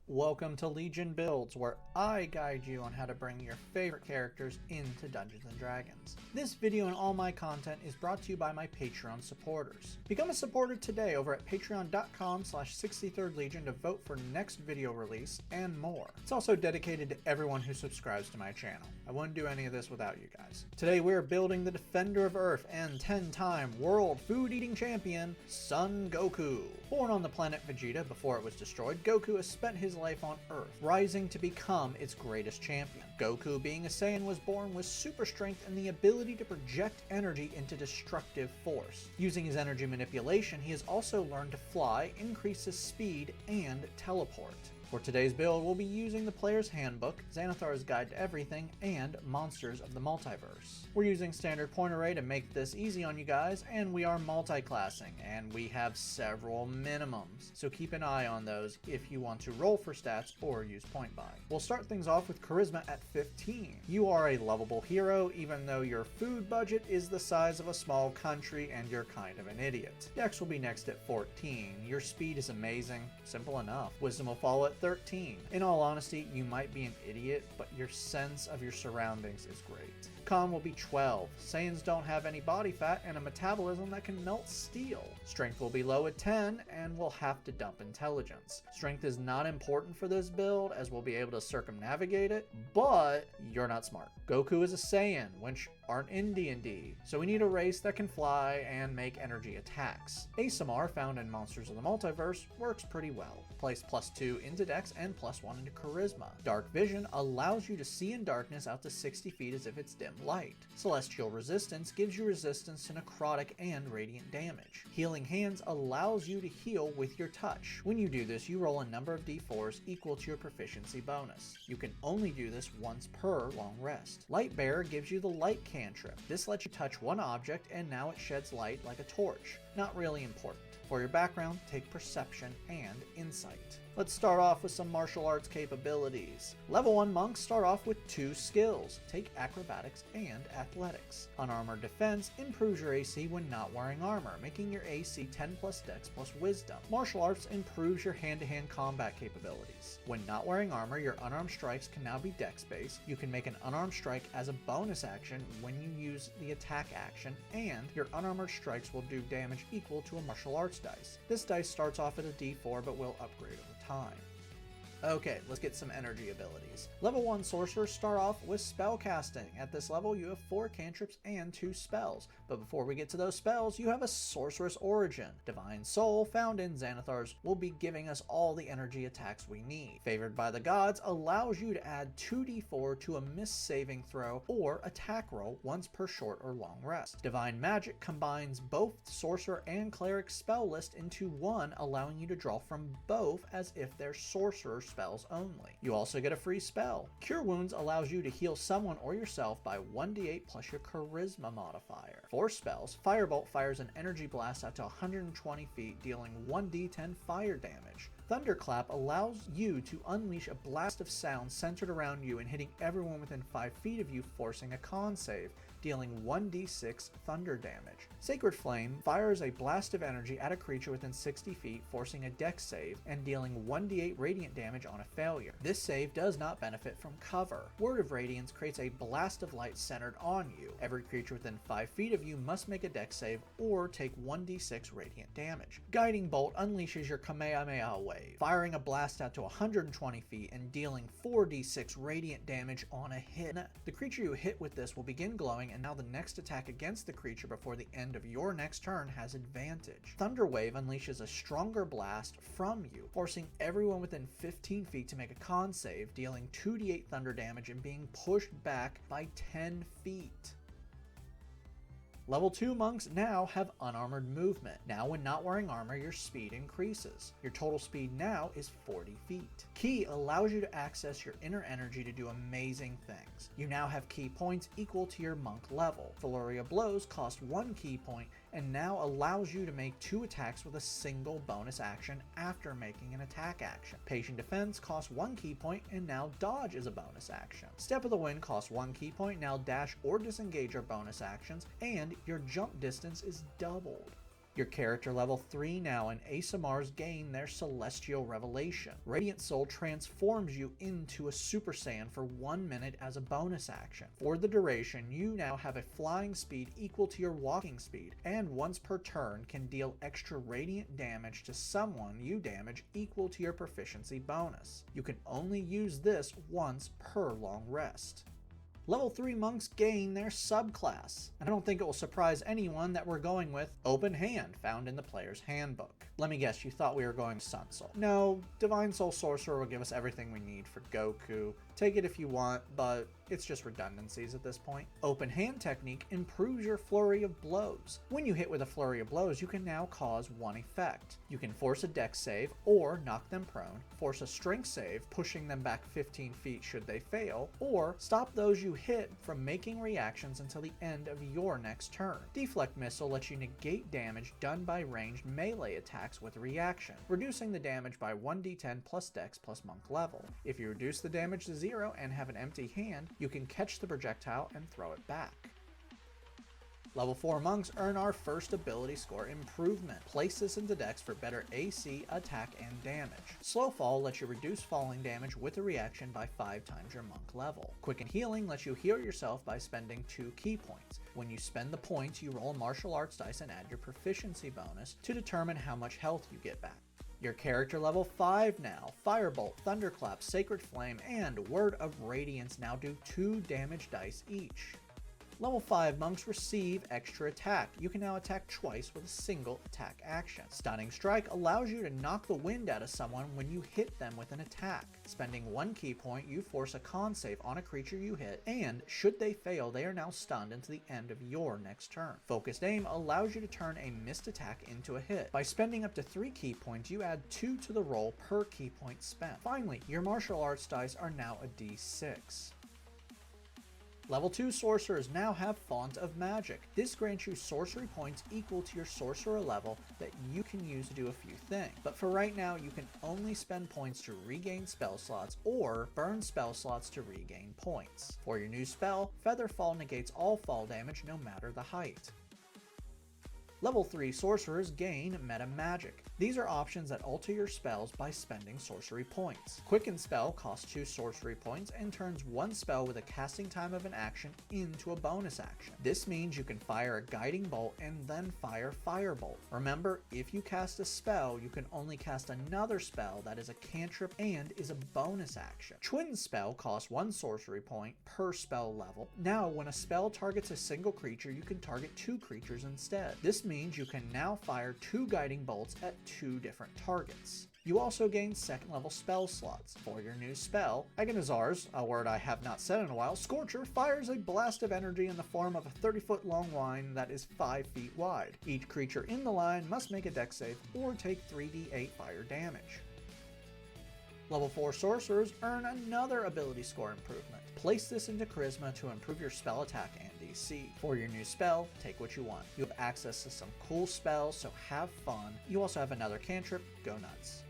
Welcome to Legion Builds, where I guide you on how to bring your favorite characters into Dungeons & Dragons. This video and all my content is brought to you by my Patreon supporters. Become a supporter today over at patreon.com/63rdlegion to vote for next video release and more. It's also dedicated to everyone who subscribes to my channel. I wouldn't do any of this without you guys. Today we're building the Defender of Earth and 10-time World Food Eating Champion, Son Goku. Born on the planet Vegeta before it was destroyed, Goku has spent his life on Earth, rising to become its greatest champion. Goku, being a Saiyan, was born with super strength and the ability to project energy into destructive force. Using his energy manipulation, he has also learned to fly, increase his speed, and teleport. For today's build, we'll be using the Player's Handbook, Xanathar's Guide to Everything, and Monsters of the Multiverse. We're using standard point array to make this easy on you guys, and we are multi-classing, and we have several minimums, so keep an eye on those if you want to roll for stats or use point buy. We'll start things off with Charisma at 15. You are a lovable hero, even though your food budget is the size of a small country and you're kind of an idiot. Dex will be next at 14. Your speed is amazing, simple enough. Wisdom will follow at 13. In all honesty, you might be an idiot, but your sense of your surroundings is great. Con will be 12. Saiyans don't have any body fat and a metabolism that can melt steel. Strength will be low at 10, and we'll have to dump intelligence. Strength is not important for this build, as we'll be able to circumnavigate it, but you're not smart. Goku is a Saiyan, which aren't in D&D, so we need a race that can fly and make energy attacks. ASMR, found in Monsters of the Multiverse, works pretty well. Place +2 into Dex and +1 into Charisma. Dark Vision allows you to see in darkness out to 60 feet as if it's dim light. Celestial Resistance gives you resistance to necrotic and radiant damage. Healing Hands allows you to heal with your touch. When you do this, you roll a number of d4s equal to your proficiency bonus. You can only do this once per long rest. Light Bearer gives you the light cantrip. This lets you touch one object and now it sheds light like a torch. Not really important. For your background, take Perception and Insight. Let's start off with some martial arts capabilities. Level 1 monks start off with 2 skills. Take Acrobatics and Athletics. Unarmored Defense improves your AC when not wearing armor, making your AC 10 plus Dex plus Wisdom. Martial Arts improves your hand-to-hand combat capabilities. When not wearing armor, your unarmed strikes can now be Dex-based. You can make an unarmed strike as a bonus action when you use the attack action, and your unarmored strikes will do damage equal to a martial arts dice. This dice starts off at a d4 but will upgrade over time. Okay, let's get some energy abilities. Level 1 sorcerers start off with spellcasting. At this level, you have 4 cantrips and 2 spells. But before we get to those spells, you have a sorceress origin. Divine Soul, found in Xanathar's, will be giving us all the energy attacks we need. Favored by the Gods allows you to add 2d4 to a missed saving throw or attack roll once per short or long rest. Divine Magic combines both sorcerer and cleric spell list into one, allowing you to draw from both as if they're sorcerer spells only. You also get a free spell. Cure Wounds allows you to heal someone or yourself by 1d8 plus your charisma modifier. For spells, Firebolt fires an energy blast out to 120 feet, dealing 1d10 fire damage. Thunderclap allows you to unleash a blast of sound centered around you and hitting everyone within 5 feet of you, forcing a con save, dealing 1d6 thunder damage. Sacred Flame fires a blast of energy at a creature within 60 feet, forcing a dex save and dealing 1d8 radiant damage on a failure. This save does not benefit from cover. Word of Radiance creates a blast of light centered on you. Every creature within 5 feet of you must make a dex save or take 1d6 radiant damage. Guiding Bolt unleashes your Kamehameha wave, firing a blast out to 120 feet and dealing 4d6 radiant damage on a hit. The creature you hit with this will begin glowing, and now the next attack against the creature before the end of your next turn has advantage. Thunder Wave unleashes a stronger blast from you, forcing everyone within 15 feet to make a con save, dealing 2d8 thunder damage and being pushed back by 10 feet. Level 2 monks now have unarmored movement. Now when not wearing armor, your speed increases. Your total speed now is 40 feet. Ki allows you to access your inner energy to do amazing things. You now have ki points equal to your monk level. Flurry of Blows cost 1 ki point and now allows you to make 2 attacks with a single bonus action after making an attack action. Patient Defense costs 1 ki point and now dodge is a bonus action. Step of the Wind costs 1 ki point, now dash or disengage are bonus actions, and your jump distance is doubled. Your character level 3 now, and ASMRs gain their Celestial Revelation. Radiant Soul transforms you into a Super Saiyan for 1 minute as a bonus action. For the duration, you now have a flying speed equal to your walking speed, and once per turn can deal extra radiant damage to someone you damage equal to your proficiency bonus. You can only use this once per long rest. Level 3 monks gain their subclass, and I don't think it will surprise anyone that we're going with Open Hand, found in the player's handbook. Let me guess, you thought we were going Sun Soul. No, Divine Soul Sorcerer will give us everything we need for Goku. Take it if you want, but it's just redundancies at this point. Open Hand technique improves your flurry of blows. When you hit with a flurry of blows, you can now cause one effect. You can force a dex save or knock them prone, force a strength save, pushing them back 15 feet should they fail, or stop those you hit from making reactions until the end of your next turn. Deflect Missile lets you negate damage done by ranged melee attacks with a reaction, reducing the damage by 1d10 plus dex plus monk level. If you reduce the damage to 0 and have an empty hand, you can catch the projectile and throw it back. Level 4 monks earn our first ability score improvement. Place this into dex for better AC, attack, and damage. Slow Fall lets you reduce falling damage with a reaction by 5 times your monk level. Quicken Healing lets you heal yourself by spending 2 ki points. When you spend the points, you roll martial arts dice and add your proficiency bonus to determine how much health you get back. Your character level 5 now. Firebolt, Thunderclap, Sacred Flame, and Word of Radiance now do 2 damage dice each. Level 5 monks receive extra attack. You can now attack twice with a single attack action. Stunning Strike allows you to knock the wind out of someone when you hit them with an attack. Spending 1 ki point, you force a con save on a creature you hit, and should they fail, they are now stunned until the end of your next turn. Focused Aim allows you to turn a missed attack into a hit. By spending up to 3 ki points, you add 2 to the roll per ki point spent. Finally, your martial arts dice are now a d6. Level 2 sorcerers now have Font of Magic. This grants you sorcery points equal to your sorcerer level that you can use to do a few things. But for right now, you can only spend points to regain spell slots or burn spell slots to regain points. For your new spell, Feather Fall negates all fall damage no matter the height. Level 3 sorcerers gain Meta Magic. These are options that alter your spells by spending sorcery points. Quicken Spell costs 2 sorcery points and turns 1 spell with a casting time of an action into a bonus action. This means you can fire a Guiding Bolt and then fire Firebolt. Remember, if you cast a spell, you can only cast another spell that is a cantrip and is a bonus action. Twin Spell costs 1 sorcery point per spell level. Now, when a spell targets a single creature, you can target 2 creatures instead. This means you can now fire 2 Guiding Bolts at 2 different targets. You also gain 2nd level spell slots. For your new spell, Agonizar's, a word I have not said in a while, Scorcher fires a blast of energy in the form of a 30-foot long line that is 5 feet wide. Each creature in the line must make a dex save or take 3d8 fire damage. Level 4 sorcerers earn another ability score improvement. Place this into Charisma to improve your spell attack and DC. For your new spell, take what you want. You have access to some cool spells, so have fun. You also have another cantrip, go nuts.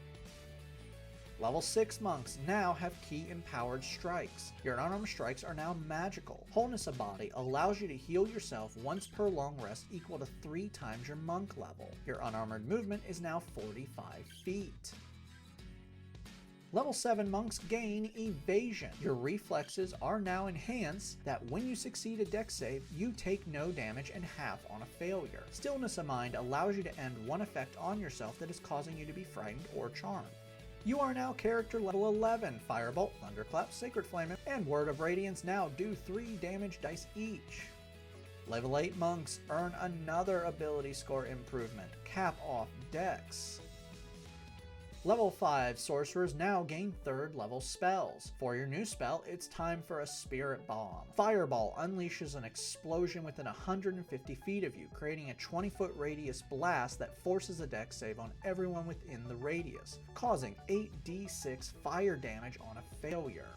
Level 6 monks now have Ki Empowered Strikes. Your unarmed strikes are now magical. Wholeness of Body allows you to heal yourself once per long rest equal to 3 times your monk level. Your unarmored movement is now 45 feet. Level 7 monks gain Evasion. Your reflexes are now enhanced that when you succeed a dex save, you take no damage and half on a failure. Stillness of Mind allows you to end one effect on yourself that is causing you to be frightened or charmed. You are now character level 11. Firebolt, Thunderclap, Sacred Flame, and Word of Radiance now do 3 damage dice each. Level 8 monks earn another ability score improvement, Cap Off Dex. Level 5 sorcerers now gain 3rd level spells. For your new spell, it's time for a Spirit Bomb. Fireball unleashes an explosion within 150 feet of you, creating a 20-foot radius blast that forces a dex save on everyone within the radius, causing 8d6 fire damage on a failure.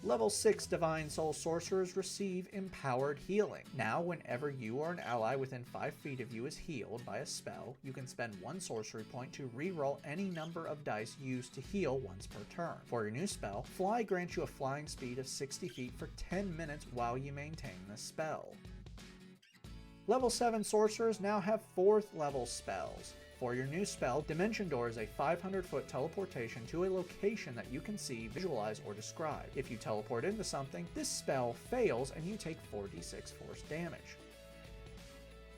Level 6 Divine Soul Sorcerers receive Empowered Healing. Now, whenever you or an ally within 5 feet of you is healed by a spell, you can spend 1 sorcery point to reroll any number of dice used to heal once per turn. For your new spell, Fly grants you a flying speed of 60 feet for 10 minutes while you maintain the spell. Level 7 sorcerers now have 4th level spells. For your new spell, Dimension Door is a 500-foot teleportation to a location that you can see, visualize, or describe. If you teleport into something, this spell fails and you take 4d6 force damage.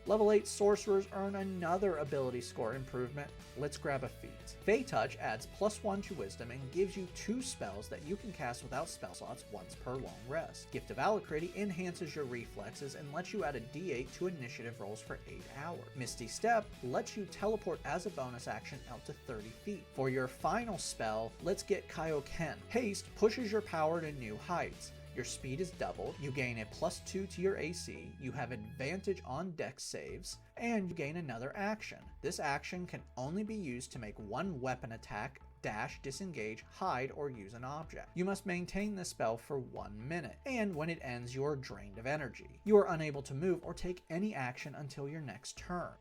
Level 8 sorcerers earn another ability score improvement. Let's grab a feat. Fey Touch adds +1 to wisdom and gives you 2 spells that you can cast without spell slots once per long rest. Gift of Alacrity enhances your reflexes and lets you add a d8 to initiative rolls for 8 hours. Misty Step lets you teleport as a bonus action out to 30 feet. For your final spell, let's get Kaioken. Haste pushes your power to new heights. Your speed is doubled, you gain a +2 to your AC, you have advantage on dex saves, and you gain another action. This action can only be used to make one weapon attack, dash, disengage, hide, or use an object. You must maintain this spell for 1 minute, and when it ends you are drained of energy. You are unable to move or take any action until your next turn.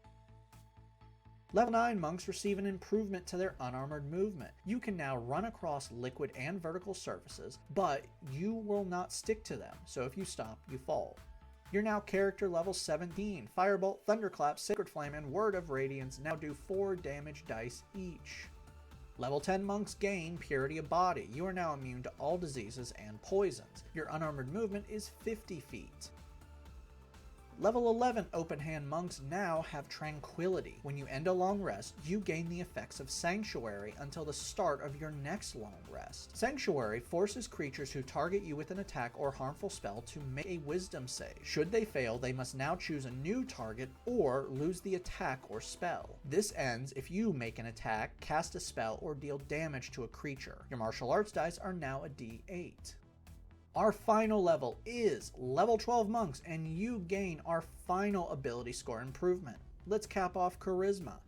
Level 9 monks receive an improvement to their unarmored movement. You can now run across liquid and vertical surfaces, but you will not stick to them, so if you stop, you fall. You're now character level 17. Firebolt, Thunderclap, Sacred Flame, and Word of Radiance now do 4 damage dice each. Level 10 monks gain Purity of Body. You are now immune to all diseases and poisons. Your unarmored movement is 50 feet. Level 11 Open Hand monks now have Tranquility. When you end a long rest, you gain the effects of Sanctuary until the start of your next long rest. Sanctuary forces creatures who target you with an attack or harmful spell to make a wisdom save. Should they fail, they must now choose a new target or lose the attack or spell. This ends if you make an attack, cast a spell, or deal damage to a creature. Your martial arts dice are now a d8. Our final level is level 12 monks, and you gain our final ability score improvement. Let's cap off Charisma.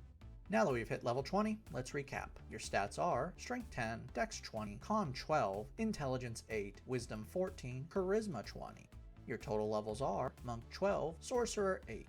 Now that we've hit level 20, let's recap. Your stats are Strength 10, Dex 20, Con 12, Intelligence 8, Wisdom 14, Charisma 20. Your total levels are Monk 12, Sorcerer 8.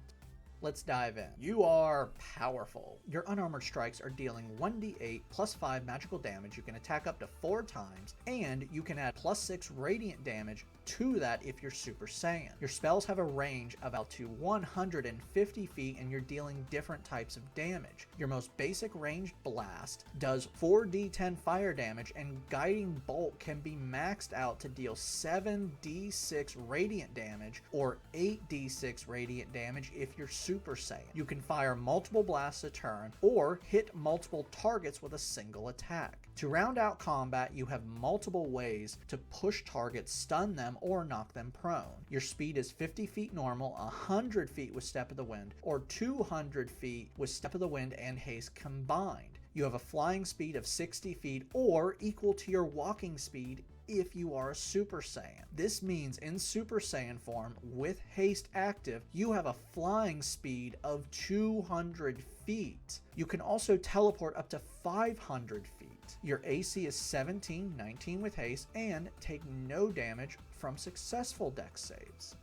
Let's dive in. You are powerful. Your unarmored strikes are dealing 1d8 plus 5 magical damage. You can attack up to 4 times, and you can add plus 6 radiant damage to that if you're Super Saiyan. Your spells have a range of out to 150 feet, and you're dealing different types of damage. Your most basic ranged blast does 4d10 fire damage, and Guiding Bolt can be maxed out to deal 7d6 radiant damage or 8d6 radiant damage if you're Super Saiyan. You can fire multiple blasts a turn or hit multiple targets with a single attack. To round out combat, you have multiple ways to push targets, stun them, or knock them prone. Your speed is 50 feet normal, 100 feet with Step of the Wind, or 200 feet with Step of the Wind and Haste combined. You have a flying speed of 60 feet or equal to your walking speed if you are a Super Saiyan. This means in Super Saiyan form with haste active, you have a flying speed of 200 feet. You can also teleport up to 500 feet. Your AC is 17, 19 with haste, and take no damage from successful dex saves.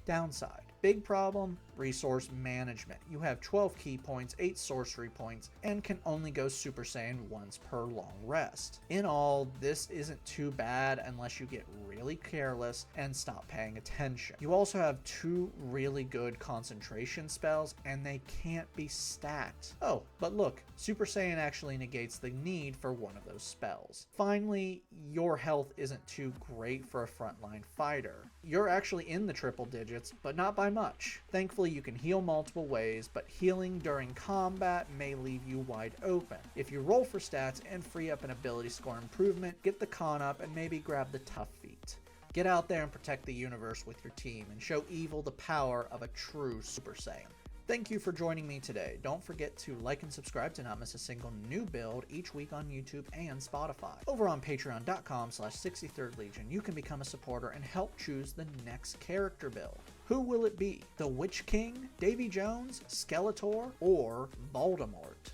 Downside. Big problem, resource management. You have 12 key points, 8 sorcery points, and can only go Super Saiyan once per long rest. In all, this isn't too bad unless you get really careless and stop paying attention. You also have 2 really good concentration spells, and they can't be stacked. Oh, but look, Super Saiyan actually negates the need for one of those spells. Finally, your health isn't too great for a frontline fighter. You're actually in the triple digits, but not by much. Thankfully, you can heal multiple ways, but healing during combat may leave you wide open. If you roll for stats and free up an ability score improvement, get the con up and maybe grab the tough feat. Get out there and protect the universe with your team and show evil the power of a true Super Saiyan. Thank you for joining me today. Don't forget to like and subscribe to not miss a single new build each week on YouTube and Spotify. Over on patreon.com/63rd Legion, you can become a supporter and help choose the next character build. Who will it be? The Witch King, Davy Jones, Skeletor, or Voldemort?